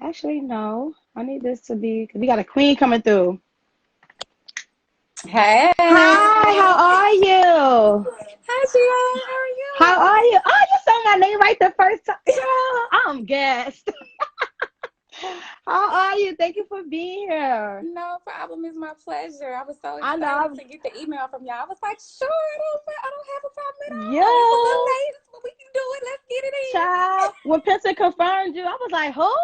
Actually, no. I need this to be, we got a queen coming through. Hey. Hi, how are you? Hi, Gia. How are How you? are you? Oh, you said my name right the first time. Girl, I'm gassed. How are you? Thank you for being here. No problem. It's my pleasure. I was so I excited know. to get the email from y'all. I was like, sure, I don't have a problem at all. It's a little Yo, late, but we can do it. Let's get it child. When Pencil confirmed you, I was like, who?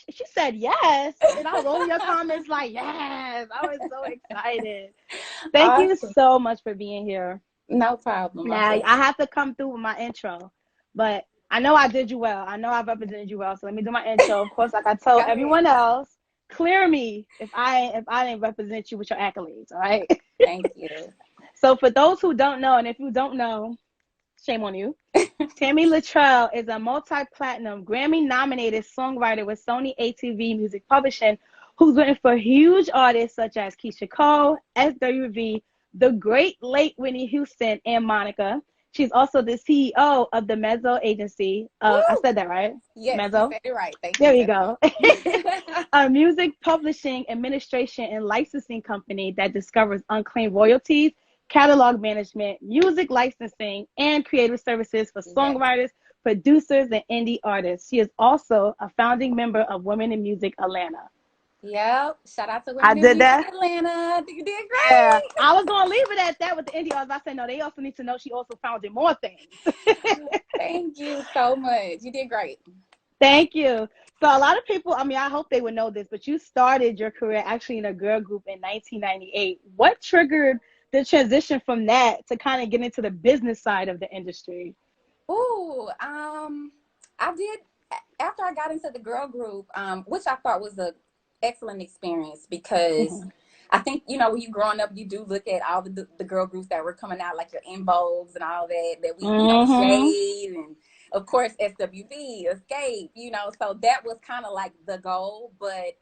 She said yes. And I was over your comments like, yes. I was so excited. in. Thank you Awesome. so much for being here. No problem. My Now, I pleasure. have to come through with my intro, but I know I did you well. I know I represented you well. So let me do my intro. Of course, like I told Go ahead. everyone else, clear me if I didn't represent you with your accolades. All right. Thank you. So for those who don't know, and if you don't know, shame on you. Tami LaTrell is a multi-platinum, Grammy-nominated songwriter with Sony ATV Music Publishing, who's written for huge artists such as Keisha Cole, SWV, the great late Whitney Houston, and Monica. She's also the CEO of the Mezzo Agency. I Woo! said that right? Yes, you Mezzo? said it right. Thank you There you so go. much. A music publishing, administration, and licensing company that discovers unclaimed royalties, catalog management, music licensing, and creative services for Yes. songwriters, producers, and indie artists. She is also a founding member of Women in Music Atlanta. Yep. Shout out to I Women in did Music that. Atlanta. You did Yeah, great. I was gonna leave it at that with the indie artists. I said no. They also need to know she also founded more things. Thank you so much. You did great. Thank you. So a lot of people, I mean, I hope they would know this, but you started your career actually in a girl group in 1998. What triggered the transition from that to kind of get into the business side of the industry? Ooh, I did after I got into the girl group, which I thought was a excellent experience because Mhm. I think when you growing up, you do look at all the girl groups that were coming out, like your In Vogues and all that we Mhm. Shade and of course SWV, Escape, so that was kind of like the goal. But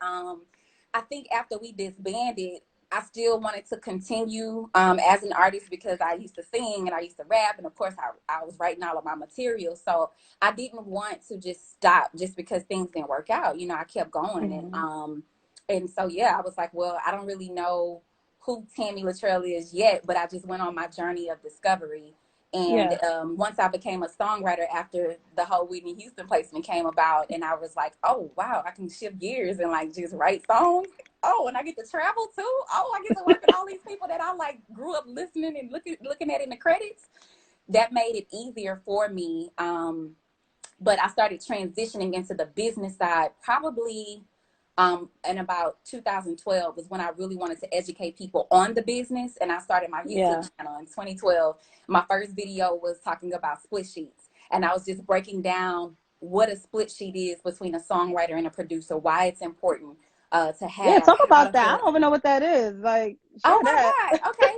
I think after we disbanded, I still wanted to continue as an artist because I used to sing and I used to rap. And of course, I was writing all of my material. So I didn't want to just stop just because things didn't work out. I kept going. Mhm. And so, yeah, I was like, well, I don't really know who Tami LaTrell is yet, but I just went on my journey of discovery. And Yeah. once I became a songwriter after the whole Whitney Houston placement came about, and I was like, oh, wow, I can shift gears and like just write songs. Oh, and I get to travel too. Oh, I get to work with all these people that I like grew up listening and looking at in the credits. That made it easier for me. But I started transitioning into the business side probably in about 2012 was when I really wanted to educate people on the business. And I started my YouTube Yeah. channel in 2012. My first video was talking about split sheets. And I was just breaking down what a split sheet is between a songwriter and a producer, why it's important to Yeah. have, Talk how about to that. I hold. don't even know what that is. Like, Oh share my that. God. Okay.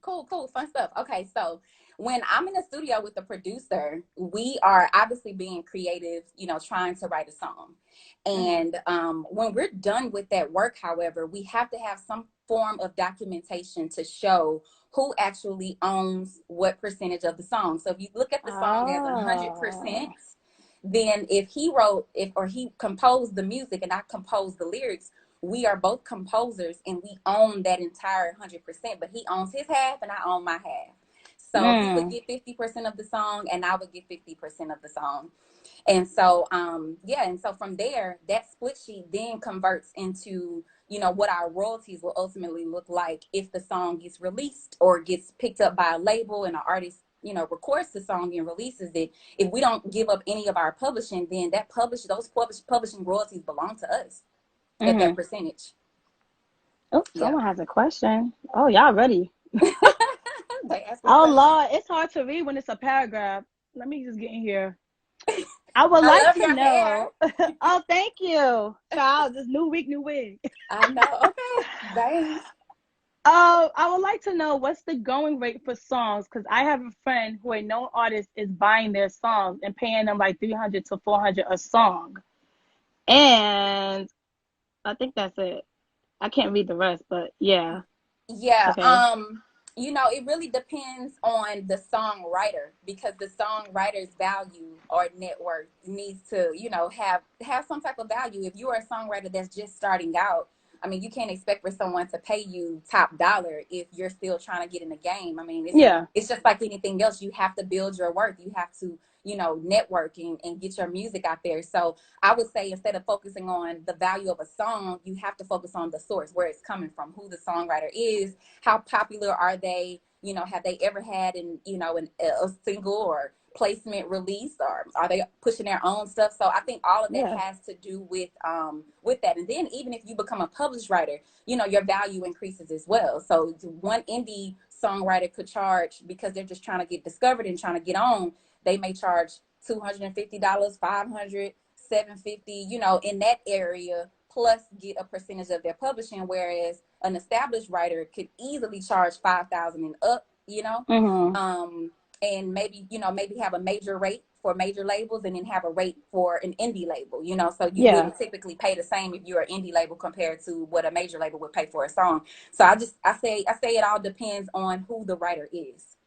Cool, fun stuff. Okay, so when I'm in the studio with the producer, we are obviously being creative, trying to write a song. Mhm. And when we're done with that work, however, we have to have some form of documentation to show who actually owns what percentage of the song. So if you look at the song as 100%, Oh. then if he wrote, if or he composed the music and I composed the lyrics, we are both composers and we own that entire 100%, but he owns his half and I own my half. So he would Mm. get 50% of the song and I would get 50% of the song. And so, yeah. And so from there, that split sheet then converts into, what our royalties will ultimately look like if the song gets released or gets picked up by a label and an artist, records the song and releases it. If we don't give up any of our publishing, then those publishing royalties belong to us at that Mhm. percentage. Oh, Yeah. someone has a question. Oh, y'all ready? They asking Oh questions. Lord, it's hard to read when it's a paragraph. Let me just get in here. I would I like love to your hair. know. Oh, thank you, child. This new week, new wig. I know. Okay. Thanks. I would like to know what's the going rate for songs because I have a friend who a known artist is buying their songs and paying them like 300 to 400 a song, and I think that's it. I can't read the rest, but yeah. Yeah. Okay. You know, it really depends on the songwriter, because the songwriter's value or net worth needs to, you know, have some type of value. If you are a songwriter that's just starting out, I mean, you can't expect for someone to pay you top dollar if you're still trying to get in the game. I mean, Yeah. it's just like anything else. You have to build your worth. You have to, you know, network and get your music out there. So I would say, instead of focusing on the value of a song, you have to focus on the source, where it's coming from, who the songwriter is, how popular are they, you know, have they ever had a single or placement release, or are they pushing their own stuff? So I think all of that has to do with that. And then even if you become a published writer, you know, your value increases as well. So one indie songwriter could charge, because they're just trying to get discovered and trying to get on, they may charge $250, $500, $750, you know, in that area, plus get a percentage of their publishing, whereas an established writer could easily charge $5,000 and up, you know. And maybe, you know, maybe have a major rate for major labels, and then have a rate for an indie label, you know. So you wouldn't typically pay the same if you're an indie label compared to what a major label would pay for a song. So I say it all depends on who the writer is.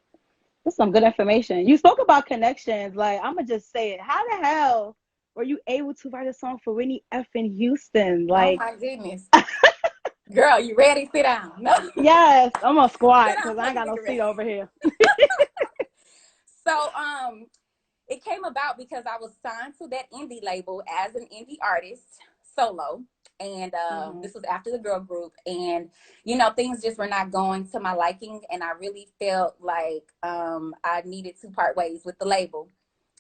That's some good information. You spoke about connections. Like, I'm gonna just say it. How the hell were you able to write a song for Whitney F in Houston? Like, oh my goodness. Girl, you ready? Sit down. No. Yes, I'm gonna squat because I ain't got no seat over here. So it came about because I was signed to that indie label as an indie artist solo. And this was after the girl group. And, you know, things just were not going to my liking. And I really felt like I needed to part ways with the label.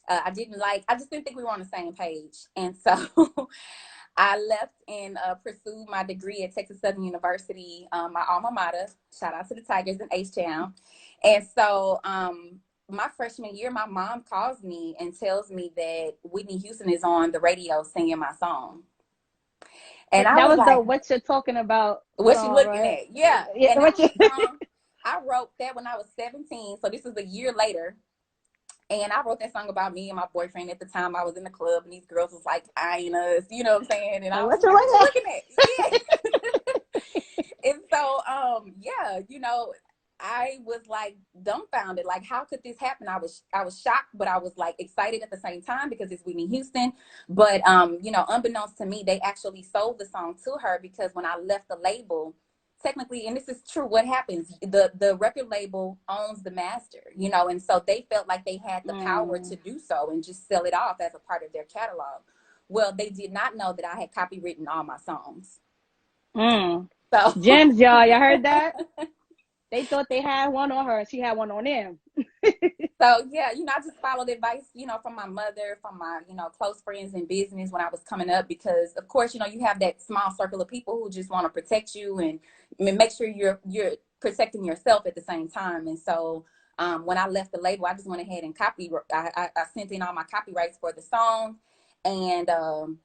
I just didn't think we were on the same page. And so I left and pursued my degree at Texas Southern University, my alma mater. Shout out to the Tigers in H-Town. And so my freshman year, my mom calls me and tells me that Whitney Houston is on the radio singing my song. And that was like, the What You're Talking About. What you looking at? Yeah. And I wrote that when I was 17. So this is a year later. And I wrote that song about me and my boyfriend at the time. I was in the club and these girls was like eyeing us, you know what I'm saying? And I was like, what you looking at? Yeah. And so, yeah, you know, I was like dumbfounded. Like, how could this happen? I was shocked, but I was like excited at the same time because it's Whitney Houston. But, you know, unbeknownst to me, they actually sold the song to her, because when I left the label, technically, and this is true, what happens, the record label owns the master, you know, and so they felt like they had the power to do so and just sell it off as a part of their catalog. Well, they did not know that I had copywritten all my songs. So gems, y'all heard that? They thought they had one on her. She had one on them. So, yeah, you know, I just followed advice, you know, from my mother, from my, you know, close friends in business when I was coming up, because, of course, you know, you have that small circle of people who just want to protect you and make sure you're protecting yourself at the same time. And so when I left the label, I just went ahead and I sent in all my copyrights for the song. And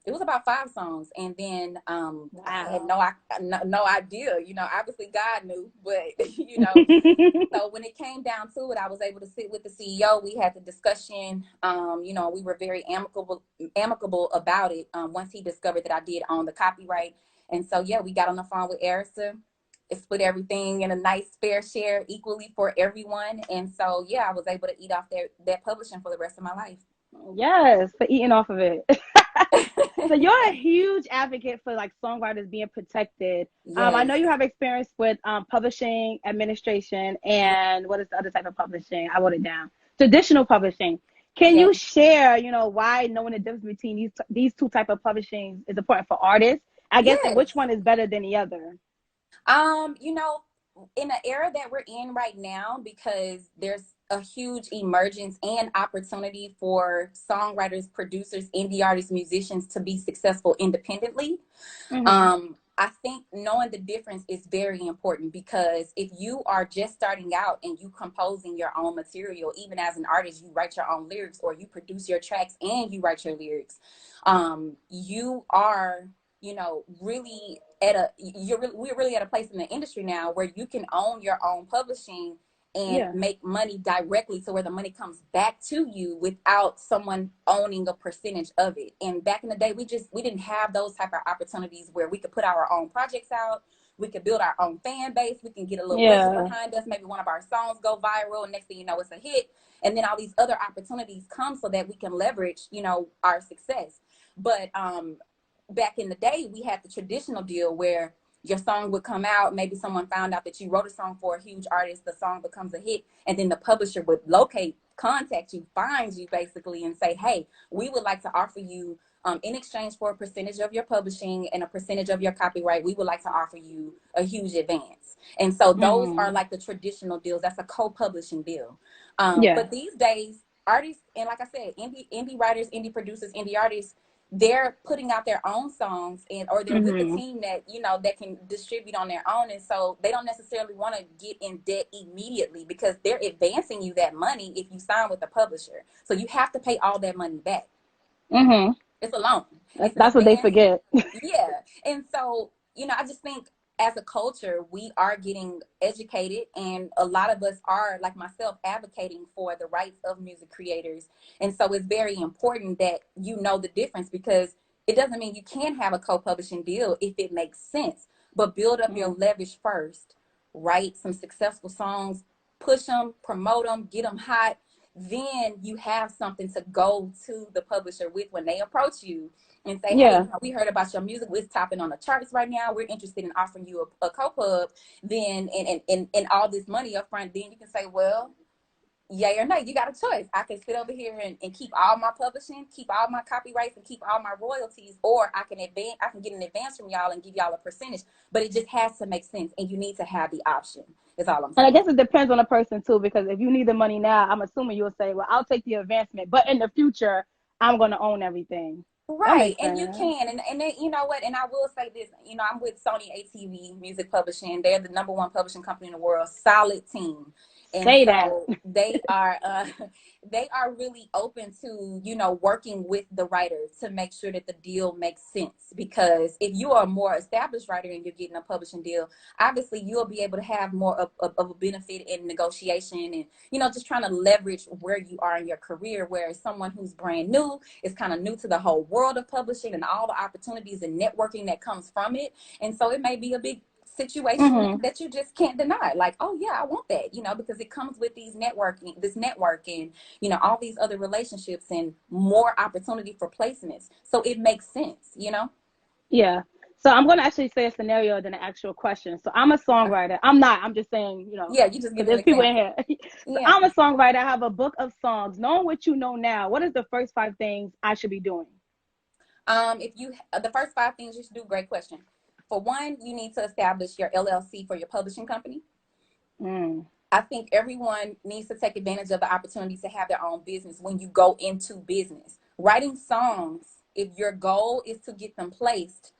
it was about 5 songs. And then I had no idea, you know, obviously God knew, but, you know, so when it came down to it, I was able to sit with the CEO. We had the discussion, you know, we were very amicable about it once he discovered that I did own the copyright. And so, yeah, we got on the phone with Arista. It split everything in a nice fair share equally for everyone. And so, yeah, I was able to eat off that publishing for the rest of my life. Yes, for eating off of it. So you're a huge advocate for like songwriters being protected. Yes. I know you have experience with publishing, administration, and what is the other type of publishing? I wrote it down. Traditional publishing. Can you share, you know, why knowing the difference between these two type of publishing is important for artists? I guess, and which one is better than the other? You know, in the era that we're in right now, because there's a huge emergence and opportunity for songwriters, producers, indie artists, musicians to be successful independently. I think knowing the difference is very important, because if you are just starting out and you composing your own material, even as an artist, you write your own lyrics, or you produce your tracks and you write your lyrics, you are, you know, really we're really at a place in the industry now where you can own your own publishing and make money directly, to where the money comes back to you without someone owning a percentage of it. And back in the day, we didn't have those type of opportunities where we could put our own projects out. We can build our own fan base. We can get a little budget Yeah. behind us. Maybe one of our songs go viral, and next thing you know, it's a hit. And then all these other opportunities come so that we can leverage, you know, our success. But back in the day, we had the traditional deal where your song would come out. Maybe someone found out that you wrote a song for a huge artist. The song becomes a hit. And then the publisher would contact you, find you basically, and say, hey, we would like to offer you, in exchange for a percentage of your publishing and a percentage of your copyright, we would like to offer you a huge advance. And so those are like the traditional deals. That's a co-publishing deal. Yeah. But these days, artists, and like I said, indie writers, indie producers, indie artists, they're putting out their own songs, and or they're with a team that, you know, that can distribute on their own. And so they don't necessarily want to get in debt immediately, because they're advancing you that money if you sign with the publisher. So you have to pay all that money back. It's a loan. That's what they forget. Yeah. And so, you know, I just think as a culture, we are getting educated, and a lot of us are, like myself, advocating for the rights of music creators. And so it's very important that you know the difference, because it doesn't mean you can't have a co-publishing deal if it makes sense, but build up your leverage first, write some successful songs, push them, promote them, get them hot. Then you have something to go to the publisher with when they approach you and say, hey, we heard about your music. It's topping on the charts right now. We're interested in offering you a co-pub. Then, and all this money up front. Then you can say, well, yay or nay. You got a choice. I can sit over here and keep all my publishing, keep all my copyrights, and keep all my royalties, or I can get an advance from y'all and give y'all a percentage. But it just has to make sense, and you need to have the option. Is all I'm saying. And I guess it depends on the person too, because if you need the money now, I'm assuming you'll say, well, I'll take the advancement, but in the future, I'm going to own everything. Right. And you can. And then, you know what? And I will say this, you know, I'm with Sony ATV Music Publishing. They're the #1 publishing company in the world. Solid team. And say so that. they are really open to, you know, working with the writers to make sure that the deal makes sense. Because if you are a more established writer and you're getting a publishing deal, obviously you'll be able to have more of a benefit in negotiation and, you know, just trying to leverage where you are in your career. Whereas someone who's brand new is kind of new to the whole world of publishing and all the opportunities and networking that comes from it. And so it may be a big situation that you just can't deny. Like, oh yeah, I want that, you know, because it comes with this network and, you know, all these other relationships and more opportunity for placements. So it makes sense, you know? Yeah. So I'm going to actually say a scenario than an actual question. So I'm a songwriter. I'm just saying, you know, yeah, you just give there's people in here. So yeah. I'm a songwriter. I have a book of songs. Knowing what you know now, what is the first 5 things I should be doing? The first 5 things you should do, great question. For one, you need to establish your LLC for your publishing company. I think everyone needs to take advantage of the opportunity to have their own business when you go into business. Writing songs, if your goal is to get them placed,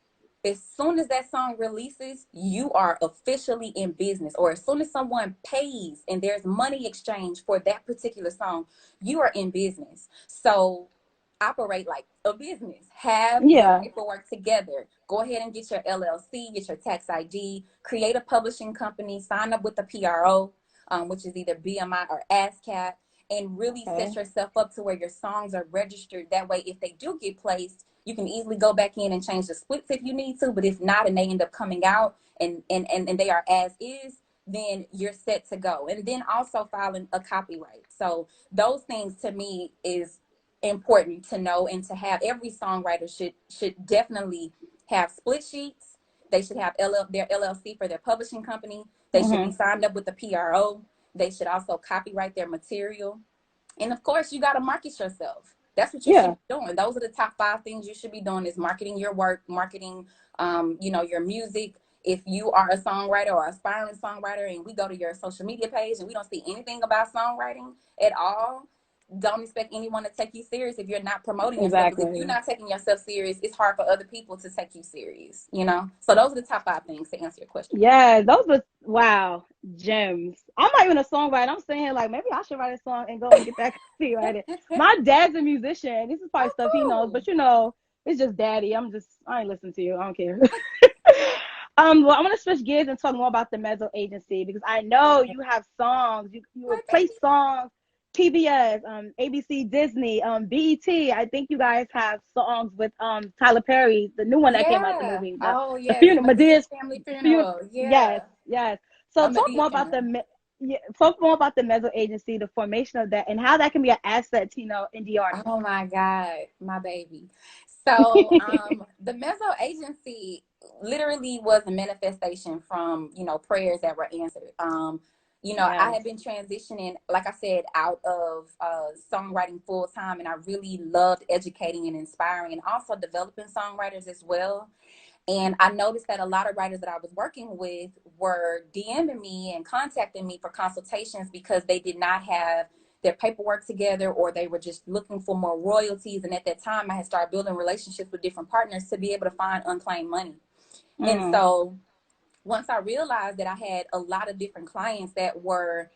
as soon as that song releases, you are officially in business. Or as soon as someone pays and there's money exchange for that particular song, you are in business. So operate like a business. Have your paperwork together. Go ahead and get your LLC, get your tax ID, create a publishing company, sign up with the PRO, which is either BMI or ASCAP, and really set yourself up to where your songs are registered. That way, if they do get placed, you can easily go back in and change the splits if you need to. But if not, and they end up coming out and they are as is, then you're set to go. And then also filing a copyright. So those things to me is important to know and to have. Every songwriter should definitely have split sheets. They should have their LLC for their publishing company. They should be signed up with the PRO. They should also copyright their material. And of course, you got to market yourself. That's what you should be doing. Those are the top 5 things you should be doing, is marketing your work, marketing, you know, your music. If you are a songwriter or aspiring songwriter and we go to your social media page and we don't see anything about songwriting at all, don't expect anyone to take you serious if you're not promoting yourself. Because if you're not taking yourself serious, it's hard for other people to take you serious, you know? So those are the top 5 things to answer your question. Yeah, those were, wow, gems. I'm not even a songwriter. I'm saying, like, maybe I should write a song and go and get that copyrighted. My dad's a musician. This is probably stuff he knows, but you know, it's just daddy. I ain't listening to you. I don't care. Well, I'm gonna switch gears and talk more about the Mezzo Agency, because I know you have songs. You replace songs PBS, ABC, Disney, BET. I think you guys have songs with Tyler Perry, the new one that came out, the Yeah. movie, Oh, the yes. funeral, Medea's Medea's family funeral. funeral. Yes, Yeah. yes. So A talk Medea more about funeral. talk more about the Mezzo Agency, the formation of that, and how that can be an asset to indie artists. Oh my God, my baby. So, the Mezzo Agency literally was a manifestation from, prayers that were answered. I Yes. had been transitioning, like I said, out of songwriting full time, and I really loved educating and inspiring and also developing songwriters as well. And I noticed that a lot of writers that I was working with were DMing me and contacting me for consultations because they did not have their paperwork together, or they were just looking for more royalties. And at that time, I had started building relationships with different partners to be able to find unclaimed money. And so once I realized that I had a lot of different clients that were,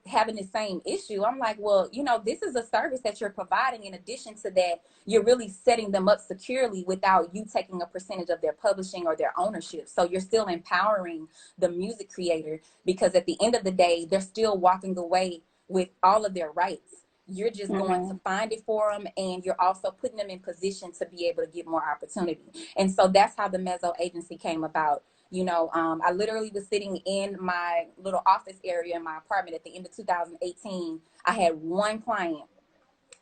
having the same issue, I'm like, well, this is a service that you're providing. In addition to that, you're really setting them up securely without you taking a percentage of their publishing or their ownership. So you're still empowering the music creator, because at the end of the day, they're still walking away with all of their rights. You're just going to find it for them, and you're also putting them in position to be able to get more opportunity. And so that's how the Mezzo Agency came about. I literally was sitting in my little office area in my apartment at the end of 2018. I had one client,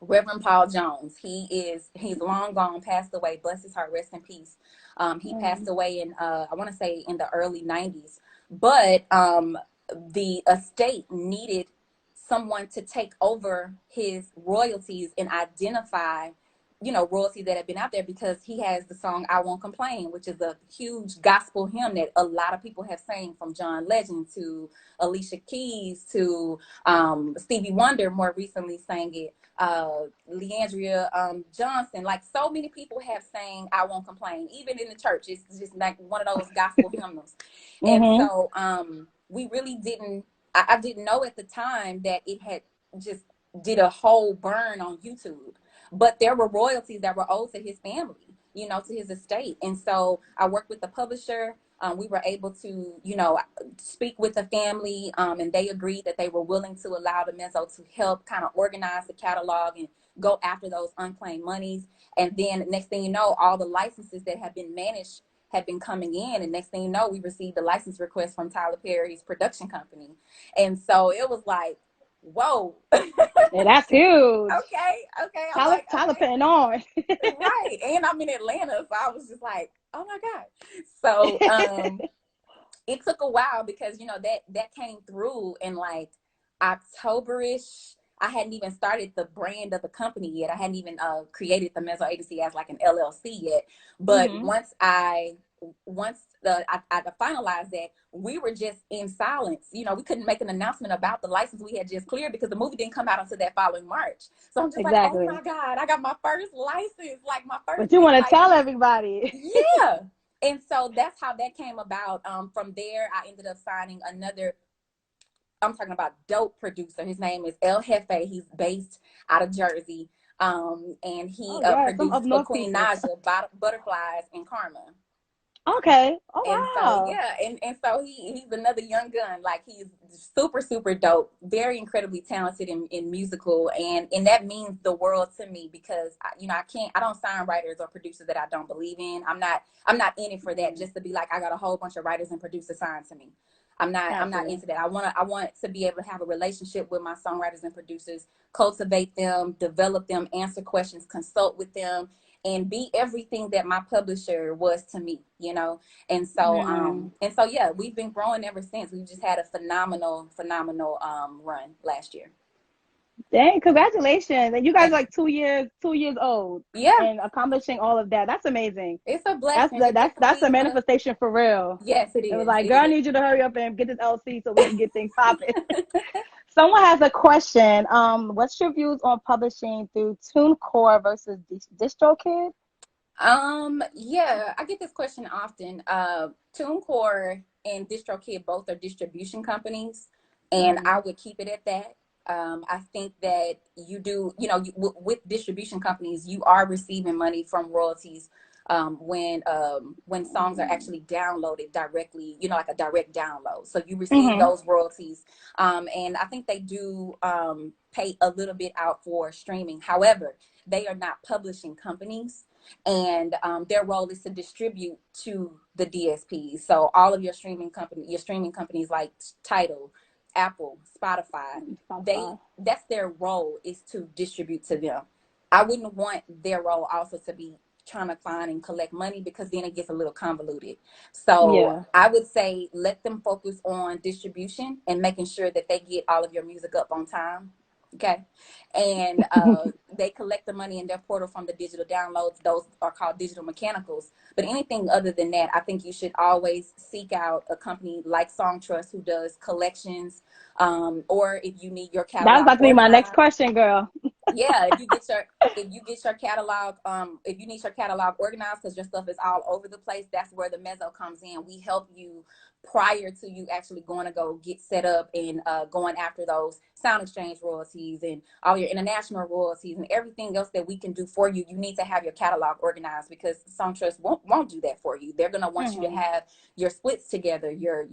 Reverend Paul Jones. He's long gone, passed away. Bless his heart, rest in peace. He passed away in I want to say in the early 90s. But the estate needed someone to take over his royalties and identify royalties that have been out there, because he has the song I Won't Complain, which is a huge gospel hymn that a lot of people have sang, from John Legend to Alicia Keys to Stevie Wonder more recently sang it, Leandria Johnson. Like, so many people have sang I Won't Complain, even in the church. It's just like one of those gospel hymnals. And so we really didn't, I didn't know at the time that it had just did a whole burn on YouTube. But there were royalties that were owed to his family, to his estate. And so I worked with the publisher. We were able to, speak with the family, and they agreed that they were willing to allow the Mezzo to help kind of organize the catalog and go after those unclaimed monies. And then next thing you know, all the licenses that have been managed had been coming in. And next thing you know, we received a license request from Tyler Perry's production company. And so it was like, whoa. Yeah, that's huge. Okay. I'm like, Tyler okay. putting on. Right. And I'm in Atlanta. So I was just like, oh my God. So it took a while, because, that came through in like October-ish. I hadn't even started the brand of the company yet. I hadn't even created the Mezzo Agency as like an LLC yet. But once I finalized that, we were just in silence. We couldn't make an announcement about the license we had just cleared, because the movie didn't come out until that following March. So I'm just like, oh my God, I got my first license, like my first. But you want to tell everybody. Yeah. And so that's how that came about. From there, I ended up signing another, I'm talking about dope producer. His name is El Jefe. He's based out of Jersey. And he produced for Queen Naja, Butterflies, and Karma. Okay. Oh, and wow. So yeah, and so he's another young gun. Like, he's super, super dope, very incredibly talented in musical, and that means the world to me, because I don't sign writers or producers that I don't believe in. I'm not in it for that, just to be like, I got a whole bunch of writers and producers signed to me. I'm not into that. I want to be able to have a relationship with my songwriters and producers, cultivate them, develop them, answer questions, consult with them, and be everything that my publisher was to me, And so yeah, we've been growing ever since. We've just had a phenomenal run last year. Dang, congratulations. And you guys are like 2 years old. Yeah. And accomplishing all of that. That's amazing. It's a blessing. That's a manifestation for real. Yes, it is. It was like, girl, I need you to hurry up and get this LC so we can get things popping. Someone has a question. What's your views on publishing through TuneCore versus Dislocate? Yeah, I get this question often. TuneCore and Dislocate both are distribution companies, and I would keep it at that. I think that you do, with distribution companies, you are receiving money from royalties when songs are actually downloaded directly, you know, like a direct download. So you receive those royalties. And I think they do pay a little bit out for streaming. However, they are not publishing companies, and their role is to distribute to the DSPs. So all of your streaming companies like Tidal, Apple, Spotify, that's their role, is to distribute to them. I wouldn't want their role also to be trying to find and collect money, because then it gets a little convoluted. So I would say let them focus on distribution and making sure that they get all of your music up on time. Okay. And they collect the money in their portal from the digital downloads. Those are called digital mechanicals. But anything other than that, I think you should always seek out a company like Song Trust, who does collections, or if you need your catalog. That was about to be my next question, girl. Yeah, if you get your catalog, if you need your catalog organized because your stuff is all over the place, that's where the Mezzo comes in. We help you prior to you actually going to go get set up and going after those sound exchange royalties and all your international royalties and everything else that we can do for you. You need to have your catalog organized, because Songtrust won't do that for you. They're going to want you to have your splits together, your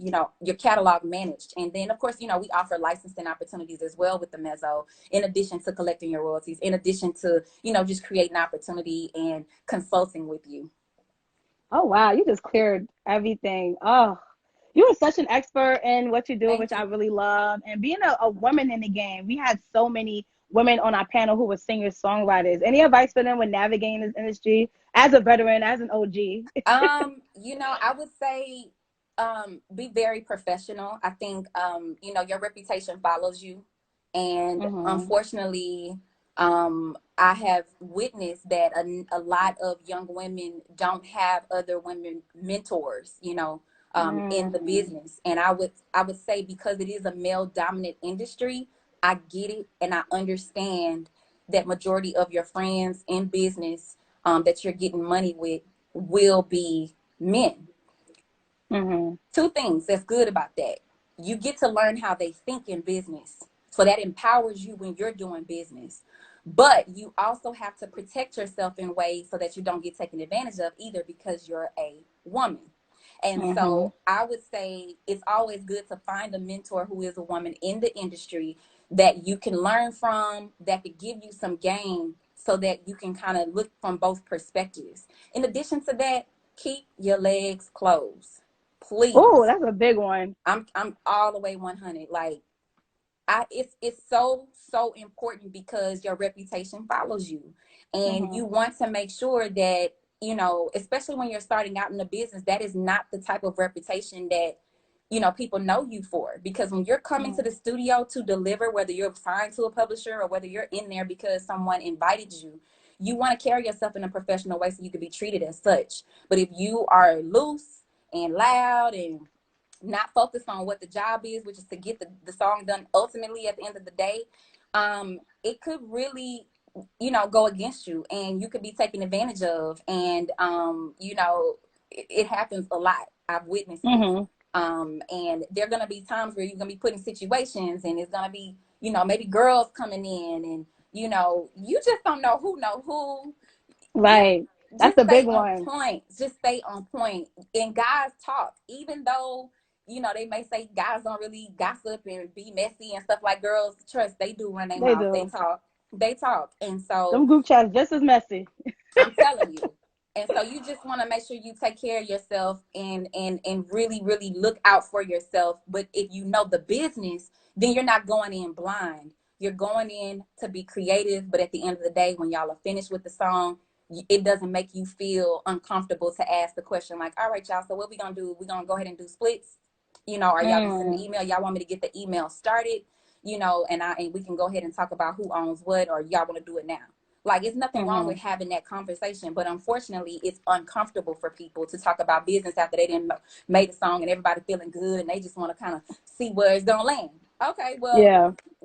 catalog managed. And then of course, we offer licensing opportunities as well with the Mezzo, in addition to collecting your royalties, in addition to, just creating opportunity and consulting with you. Oh, wow. You just cleared everything. Oh, you are such an expert in what you do, Thank which you. I really love. And being a woman in the game, we had so many women on our panel who were singers, songwriters. Any advice for them when navigating this industry as a veteran, as an OG? I would say be very professional. I think your reputation follows you. And unfortunately, I have witnessed that a lot of young women don't have other women mentors, in the business. And I would say, because it is a male dominant industry, I get it, and I understand that majority of your friends in business that you're getting money with will be men. Two things that's good about that: you get to learn how they think in business, so that empowers you when you're doing business. But you also have to protect yourself in ways so that you don't get taken advantage of either, because you're a woman. And so I would say it's always good to find a mentor who is a woman in the industry that you can learn from, that could give you some game, so that you can kind of look from both perspectives. In addition to that, keep your legs closed, please. Oh, that's a big one. I'm all the way 100. Like, it's so important, because your reputation follows you, and you want to make sure that, especially when you're starting out in the business, that is not the type of reputation that people know you for. Because when you're coming to the studio to deliver, whether you're signed to a publisher or whether you're in there because someone invited you, you want to carry yourself in a professional way so you can be treated as such. But if you are loose and loud and not focused on what the job is, which is to get the song done ultimately at the end of the day, it could really, go against you, and you could be taken advantage of. And, it happens a lot. I've witnessed it. And there are going to be times where you're going to be put in situations, and it's going to be, maybe girls coming in, and, you just don't know who. Right. That's a big one. Just stay on point. And guys talk, even though, they may say guys don't really gossip and be messy and stuff like girls. Trust, they do run their mouth. They talk. And so them group chats just as messy. I'm telling you. And so you just want to make sure you take care of yourself and really, really look out for yourself. But if you know the business, then you're not going in blind. You're going in to be creative. But at the end of the day, when y'all are finished with the song, it doesn't make you feel uncomfortable to ask the question like, all right, y'all, so what we going to do? We're going to go ahead and do splits? Or y'all can send an email. Y'all want me to get the email started? And we can go ahead and talk about who owns what, or y'all want to do it now? Like, it's nothing wrong with having that conversation, but unfortunately, it's uncomfortable for people to talk about business after they didn't made a song and everybody feeling good, and they just want to kind of see where it's gonna land. Okay, well,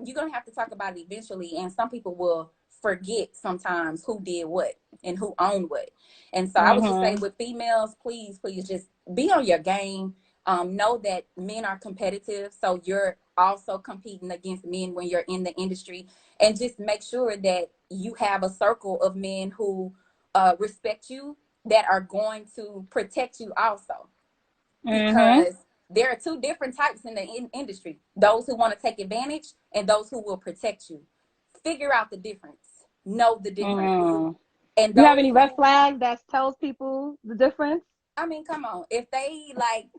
you're gonna have to talk about it eventually, and some people will forget sometimes who did what and who owned what. And so I would just say, with females, please just be on your game. Know that men are competitive, so you're also competing against men when you're in the industry, and just make sure that you have a circle of men who respect you, that are going to protect you also, Mm-hmm. because there are two different types in the industry: those who want to take advantage and those who will protect you. Figure out the difference, know the difference. Mm. And You have those any red who, flags that tells people the difference? I mean, come on, if they like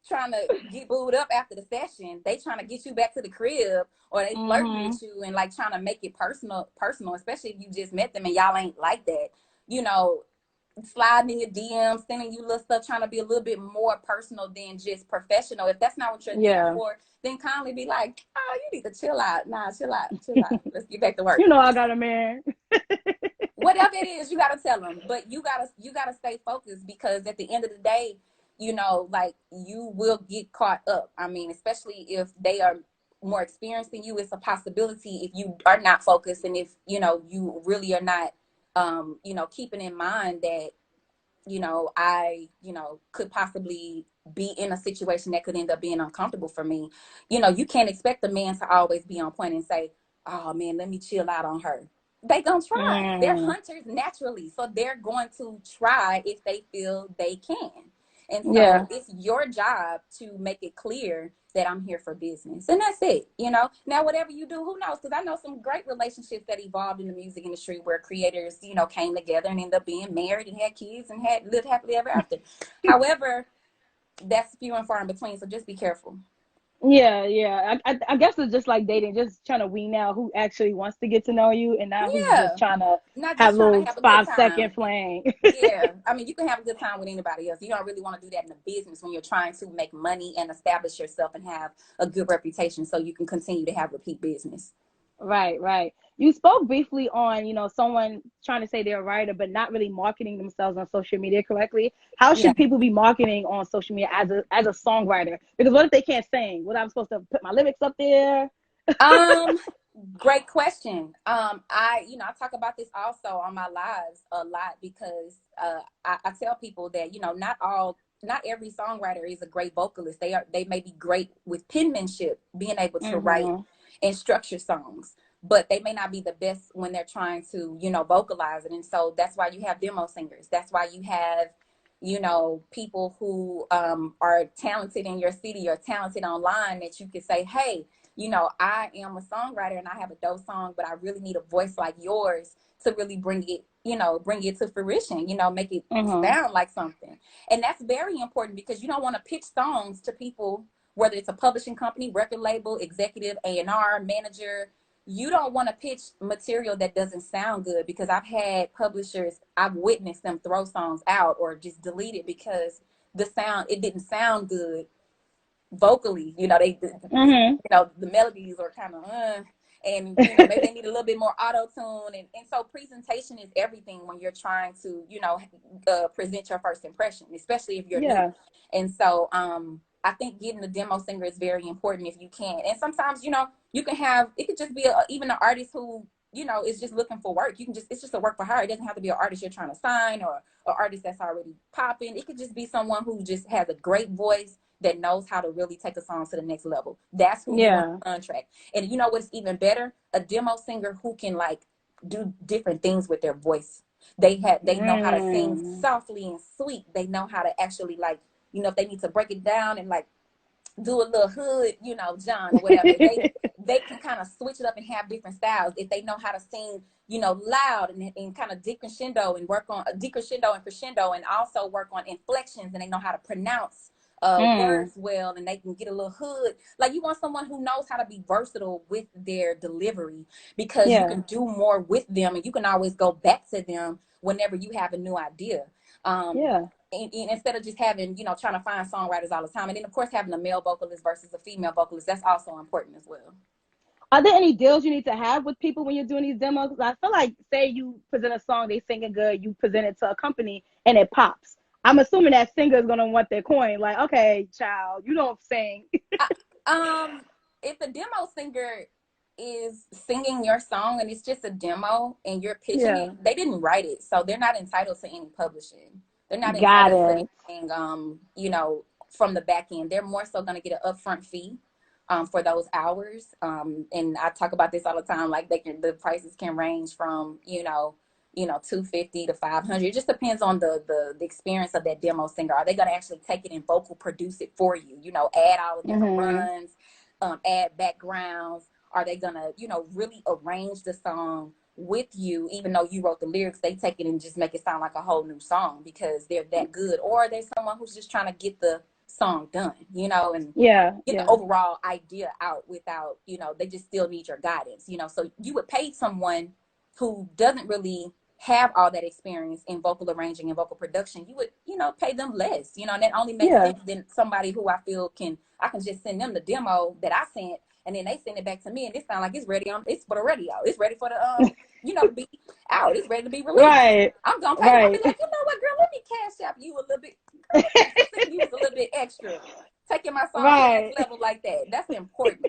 trying to get booed up after the session, they trying to get you back to the crib, or they flirting Mm-hmm. with you and like trying to make it personal, especially if you just met them and y'all ain't like that, you know, sliding in your DMs, sending you little stuff, trying to be a little bit more personal than just professional. If that's not what you're there Yeah. for, then kindly be like, oh, you need to chill out. Nah, chill out, chill out. Let's get back to work. You know I got a man. Whatever it is, you gotta tell them. But you gotta stay focused, because at the end of the day, you know, like, you will get caught up. I mean, especially if they are more experienced than you, it's a possibility if you are not focused, and if you know you really are not, keeping in mind that I could possibly be in a situation that could end up being uncomfortable for me. You can't expect a man to always be on point and say, oh man, let me chill out on her. They gonna try. They're Mm. hunters naturally. So they're going to try if they feel they can. And so Yeah. it's your job to make it clear that I'm here for business. And that's it. Now whatever you do, who knows? Because I know some great relationships that evolved in the music industry where creators, came together and ended up being married and had kids and had lived happily ever after. However, that's few and far in between. So just be careful. Yeah, yeah. I guess it's just like dating, just trying to wean out who actually wants to get to know you and not who's just Yeah. trying to Not have just trying to little have a good 5 second time. fling. Yeah, I mean, you can have a good time with anybody else. You don't really want to do that in the business when you're trying to make money and establish yourself and have a good reputation so you can continue to have repeat business. Right, right. You spoke briefly on, someone trying to say they're a writer, but not really marketing themselves on social media correctly. How Yeah. should people be marketing on social media as a songwriter? Because what if they can't sing? What, I'm supposed to put my lyrics up there? Um, Great question. I talk about this also on my lives a lot, because I tell people that, not every songwriter is a great vocalist. They may be great with penmanship, being able to write Mm-hmm. and structure songs, but they may not be the best when they're trying to, vocalize it. And so that's why you have demo singers. That's why you have, people who are talented in your city or talented online, that you could say, hey, I am a songwriter and I have a dope song, but I really need a voice like yours to really bring it to fruition, make it Mm-hmm. sound like something. And that's very important, because you don't want to pitch songs to people, whether it's a publishing company, record label, executive, A&R, manager. You don't want to pitch material that doesn't sound good, because I've witnessed them throw songs out or just delete it because it didn't sound good vocally. Mm-hmm. The melodies are kind of and maybe they need a little bit more auto tune, and so presentation is everything when you're trying to present your first impression, especially if you're new. Yeah. And so I think getting a demo singer is very important if you can. And sometimes you can have, it could just be even an artist who is just looking for work. It's just a work for hire. It doesn't have to be an artist you're trying to sign, or an artist that's already popping. It could just be someone who just has a great voice, that knows how to really take a song to the next level. That's who you want Yeah. to contract. And you know what's even better? A demo singer who can like do different things with their voice. They know how to sing Mm. softly and sweet. They know how to actually, like, if they need to break it down and like do a little hood, John or whatever. They can kind of switch it up and have different styles if they know how to sing, loud and kind of decrescendo, and work on a decrescendo and crescendo, and also work on inflections, and they know how to pronounce Mm. words well, and they can get a little hood. Like, you want someone who knows how to be versatile with their delivery, because you Yeah. can do more with them, and you can always go back to them whenever you have a new idea. Um, Yeah. and instead of just having, trying to find songwriters all the time. And then, of course, having a male vocalist versus a female vocalist, that's also important as well. Are there any deals you need to have with people when you're doing these demos? 'Cause I feel like, say you present a song, they singing good, you present it to a company and it pops. I'm assuming that singer is gonna want their coin. Like, okay, child, you don't sing. I, if the demo singer is singing your song and it's just a demo and you're pitching it, Yeah, they didn't write it. So they're not entitled to any publishing. They're not got entitled to it. anything, from the back end. They're more so going to get an upfront fee for those hours. And I talk about this all the time. Like, the prices can range from, you know, 250 to 500. It just depends on the experience of that demo singer. Are they going to actually take it and vocal produce it for you? You know, add all the different runs, add backgrounds. Are they going to, you know, really arrange the song with you, even though you wrote the lyrics? They take it and just make it sound like a whole new song because they're that good. Or there's someone who's just trying to get the song done, you know, and get the overall idea out without, you know, they just still need your guidance, you know. So you would pay someone who doesn't really have all that experience in vocal arranging and vocal production. You would, you know, pay them less, you know, and that only makes sense than somebody who I feel I can just send them the demo that I sent, and then they send it back to me, and it sounds like it's ready it's for the radio. It's ready for the you know, to be out. It's ready to be released. I'm gonna pay them. I'll be like, you know what, girl, let me cash out you a little bit. Girl, use a little bit extra. Taking my song to the next level like that. That's important.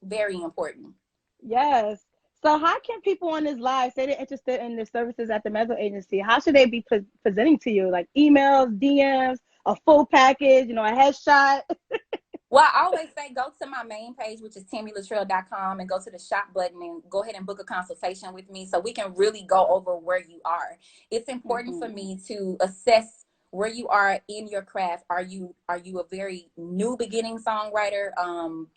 Very important. Yes. So how can people on this live say they're interested in the services at the Mezzo Agency? How should they be presenting to you? Like emails, DMs, a full package, you know, a headshot? Well, I always say go to my main page, which is TamiLaTrell.com, and go to the shop button and go ahead and book a consultation with me so we can really go over where you are. It's important for me to assess where you are in your craft. Are you a very new beginning songwriter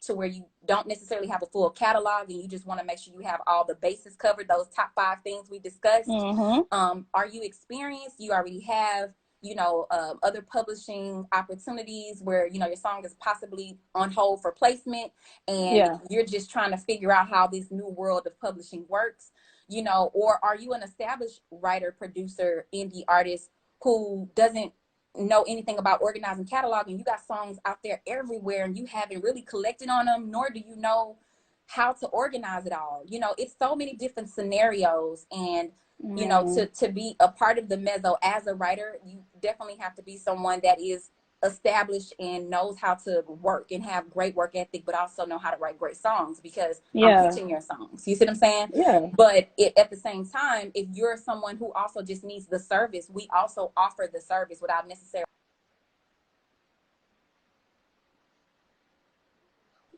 to where you don't necessarily have a full catalog and you just want to make sure you have all the bases covered, those top 5 things we discussed? Are you experienced? You already have, you know, other publishing opportunities where, you know, your song is possibly on hold for placement and you're just trying to figure out how this new world of publishing works, you know? Or are you an established writer, producer, indie artist who doesn't know anything about organizing catalog, and you got songs out there everywhere and you haven't really collected on them, nor do you know how to organize it all? You know, it's so many different scenarios, and you know, to be a part of the Mezzo as a writer, you definitely have to be someone that is established and knows how to work and have great work ethic, but also know how to write great songs, because I'm pitching your songs. You see what I'm saying? But at the same time, if you're someone who also just needs the service, we also offer the service without necessarily.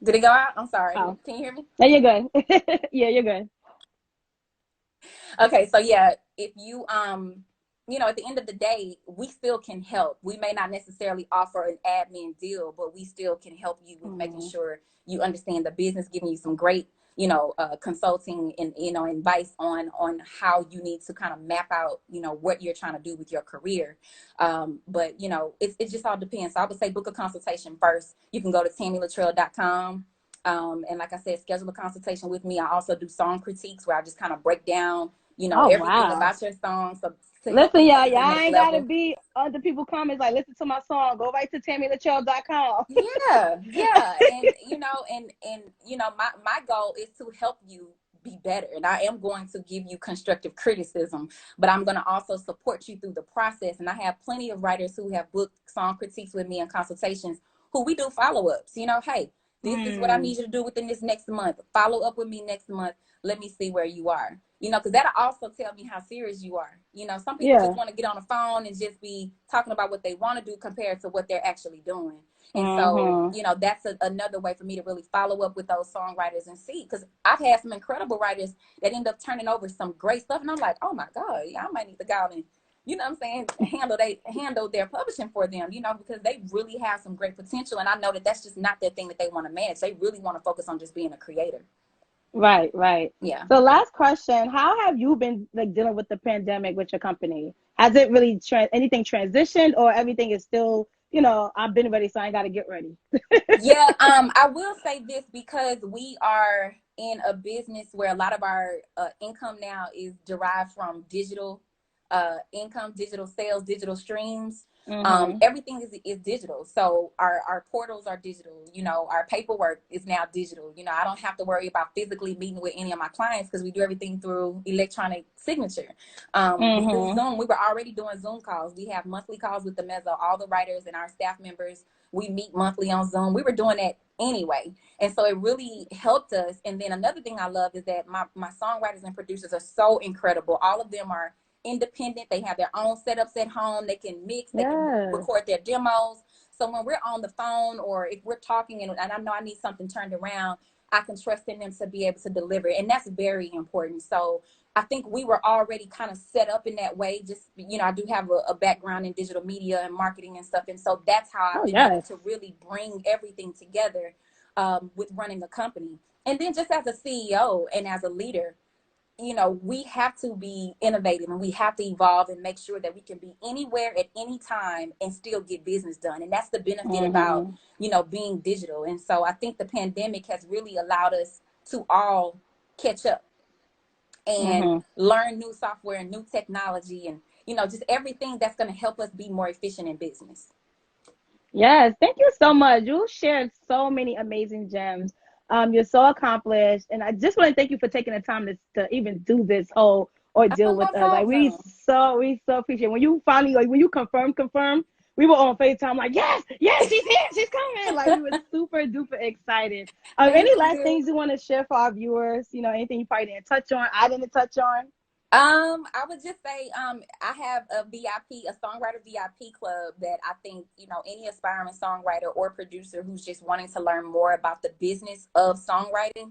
Did it go out? I'm sorry. Can you hear me? No, you're good. Yeah, you're good. Okay, so yeah, if you you know, at the end of the day, we still can help. We may not necessarily offer an admin deal, but we still can help you with making sure you understand the business, giving you some great, you know, consulting and, you know, advice on how you need to kind of map out, you know, what you're trying to do with your career. But you know, it just all depends. So I would say book a consultation first. You can go to TamiLaTrell.com. And like I said, schedule a consultation with me. I also do song critiques where I just kind of break down, you know, everything about your song. So listen, y'all ain't gotta be other people's comments like, listen to my song, go right to TamiLaTrell.com. Yeah. And you know, and you know, my goal is to help you be better, and I am going to give you constructive criticism, but I'm going to also support you through the process. And I have plenty of writers who have booked song critiques with me and consultations who we do follow-ups. You know, hey, this is what I need you to do within this next month. Follow up with me next month. Let me see where you are. You know, because that'll also tell me how serious you are. You know, some people just want to get on the phone and just be talking about what they want to do compared to what they're actually doing. And so, you know, that's another way for me to really follow up with those songwriters and see. Because I've had some incredible writers that end up turning over some great stuff. And I'm like, oh, my God, yeah, I might need to go out and, you know what I'm saying, handle their publishing for them, you know, because they really have some great potential. And I know that that's just not their thing that they want to manage. They really want to focus on just being a creator. Right. Yeah. So last question, how have you been like dealing with the pandemic with your company? Has it really anything transitioned, or everything is still, you know, I've been ready, so I ain't got to get ready? Yeah. I will say this, because we are in a business where a lot of our income now is derived from digital income, digital sales, digital streams. Everything is digital. So our portals are digital. You know, our paperwork is now digital. You know, I don't have to worry about physically meeting with any of my clients because we do everything through electronic signature. We do Zoom. We were already doing Zoom calls. We have monthly calls with the Mezzo, all the writers and our staff members. We meet monthly on Zoom. We were doing that anyway. And so it really helped us. And then another thing I love is that my songwriters and producers are so incredible. All of them are independent. They have their own setups at home. They can mix, they can record their demos. So when we're on the phone, or if we're talking and I know I need something turned around, I can trust in them to be able to deliver. And that's very important. So I think we were already kind of set up in that way. Just, I do have a background in digital media and marketing and stuff. And so that's how I've Oh, been able yes. to really bring everything together with running a company. And then just as a CEO and as a leader, we have to be innovative and we have to evolve and make sure that we can be anywhere at any time and still get business done. And that's the benefit about, being digital. And so I think the pandemic has really allowed us to all catch up and learn new software and new technology and, just everything that's going to help us be more efficient in business. Yes, thank you so much. You shared so many amazing gems. You're so accomplished, and I just want to thank you for taking the time to even do this whole ordeal with us. Like we so appreciate when you finally when you confirm. We were on FaceTime like yes, she's here, she's coming. Like we were super duper excited. Any last things you want to share for our viewers? Anything you probably didn't touch on, I didn't touch on. I would just say, I have a songwriter VIP club that I think, any aspiring songwriter or producer who's just wanting to learn more about the business of songwriting.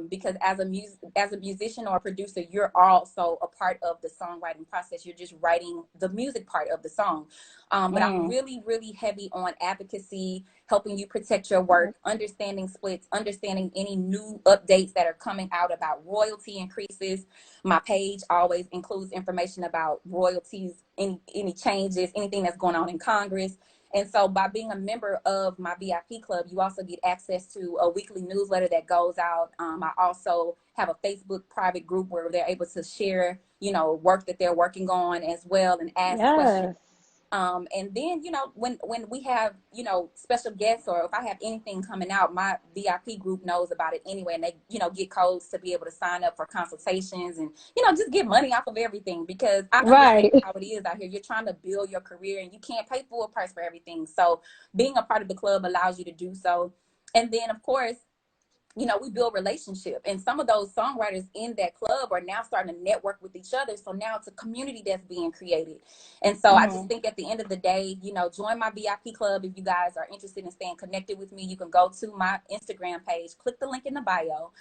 Because as a musician or a producer, you're also a part of the songwriting process. You're just writing the music part of the song. But I'm really, really heavy on advocacy, helping you protect your work, understanding splits, understanding any new updates that are coming out about royalty increases. My page always includes information about royalties, any changes, anything that's going on in Congress. And so by being a member of my VIP club, you also get access to a weekly newsletter that goes out. I also have a Facebook private group where they're able to share, work that they're working on as well and ask questions. And then, when we have, special guests or if I have anything coming out, my VIP group knows about it anyway. And they, get codes to be able to sign up for consultations and, just get money off of everything because I understand how it is out here. You're trying to build your career and you can't pay full price for everything. So being a part of the club allows you to do so. And then, of course, we build relationship and some of those songwriters in that club are now starting to network with each other. So now it's a community that's being created. And so I just think at the end of the day, join my VIP club. If you guys are interested in staying connected with me, you can go to my Instagram page, click the link in the bio,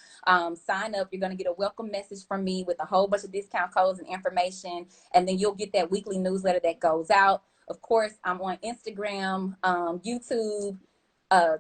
sign up. You're going to get a welcome message from me with a whole bunch of discount codes and information. And then you'll get that weekly newsletter that goes out. Of course, I'm on Instagram, YouTube,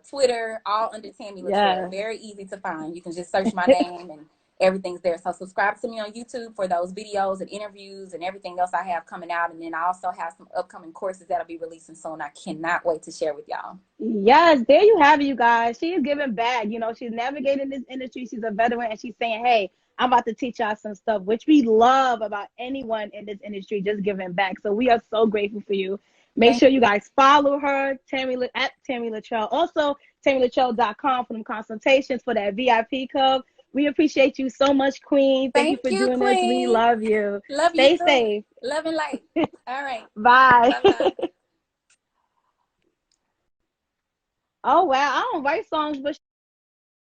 Twitter, all under Tami LaTrell. Very easy to find. You can just search my name and everything's there. So subscribe to me on YouTube for those videos and interviews and everything else I have coming out. And then I also have some upcoming courses that'll be releasing soon. I cannot wait to share with y'all. Yes, there you have it, you guys. She is giving back. She's navigating this industry. She's a veteran and she's saying, hey, I'm about to teach y'all some stuff, which we love about anyone in this industry, just giving back. So we are so grateful for you. Make sure you guys follow her, at Tami LaTrell. Also, TamiLaTrell.com for them consultations for that VIP club. We appreciate you so much, Queen. Thank you for doing this. We love you. Love Stay you. safe. Love and light. All right. Bye. Bye-bye. Oh, wow. I don't write songs, but